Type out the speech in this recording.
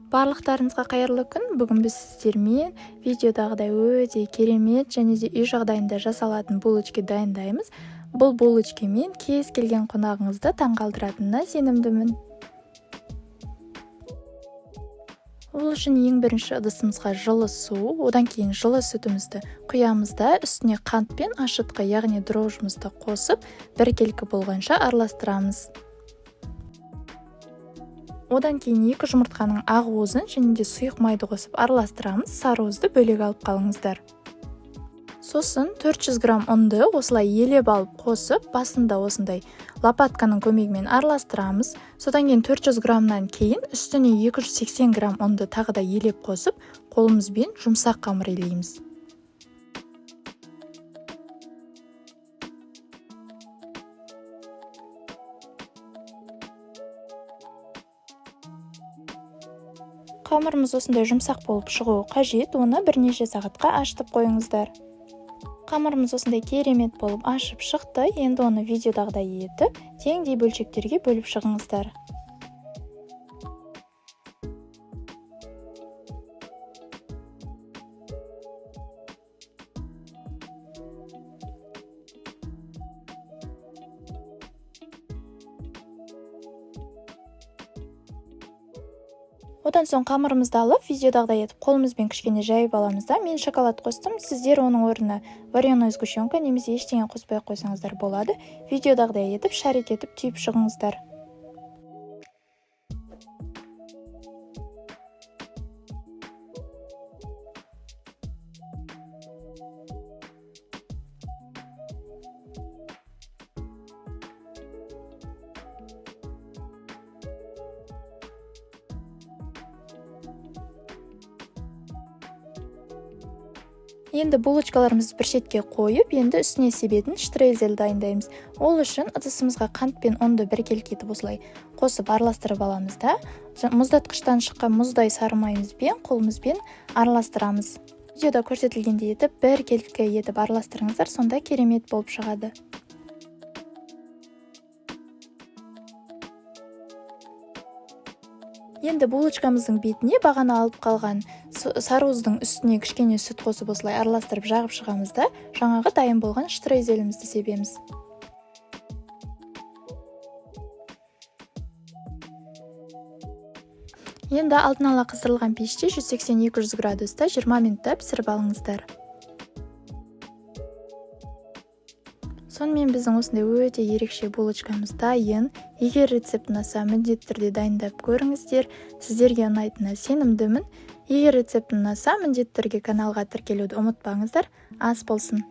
Барлықтарыңызға қайырлы күн. Бүгін біз сіздермен видеодағыдай өте керемет және де үй жағдайында жасалатын булочка дайындаймыз. Бұл булочкамен кез келген қонағыңызды таңғалдыратынына сенімдімін. Ол үшін ең бірінші ыдысымызға жылы су, одан кейін жылы сүтімізді құямыз да үстіне қант пен ашытқы, яғни дрожжымызды қосып, біркелкі болғанша араластырамыз. Одан кейін 2 жұмыртқаның ақуызын және де сұйық майды қосып араластырамыз. Сарыуызды бөлек алып қалыңыздар. Сосын 400 грамм ұнды осылай елеп алып қосып, басында осындай лопатканың көмегімен араластырамыз. Содан кейін 400 граммнан кейін үстіне 280 грамм ұнды тағы да елеп қосып, қолымызбен жұмсақ қамыр илейміз. Қамырымыз осындай жұмсақ болып шығуы қажет, оны бірнеше сағатқа ашытып қойыңыздар. Қамырымыз осындай керемет болып ашып шықты, енді оны видеодағыдай етіп, теңдей бөлшектерге бөліп шығыңыздар. Одан соң қамырымызды алып, видеодағыдай етіп, қолымызбен кішкене жайып аламыз да. Мен шоколад қостым, сіздер оның орнына вареная сгущенка немесе ештеңе қоспай қойсаңыздар болады. Видеодағыдай етіп, шарик етіп түйіп шығыңыздар. Енді булочкаларымызды бір шетке қойып, енді үстіне себетін штрезель дайындаймыз. Ол үшін ыдысымызға қант пен ұнды біркелкі етіп осылай қосып араластырып аламыз да. Мұздатқыштан шыққан мұздай сары майымызбен қолымызбен араластырамыз. Видеода көрсетілгендей етіп, біркелкі етіп араластырыңыздар, сонда керемет болып шығады. Енді булочкамыздың бетіне бағана алып қалған сарыуыздың үстіне кішкене сүт қосып осылай араластырып жағып шығамыз да, жаңағы дайын болған штрезелімізді себеміз. Енді алдын ала қыздырылған пеште 180-200 градуста 20 минутта пісіріп алыңыздар. Сонымен біздің осындай өте ерекше булочкамыз дайын. Егер рецепт ұнаса, міндетті түрде дайындап көріңіздер. Сіздерге ұнайтынына сенімдімін. Егер рецепт ұнаса, міндетті түрде каналға тіркелуді ұмытпаңыздар. Ас болсын!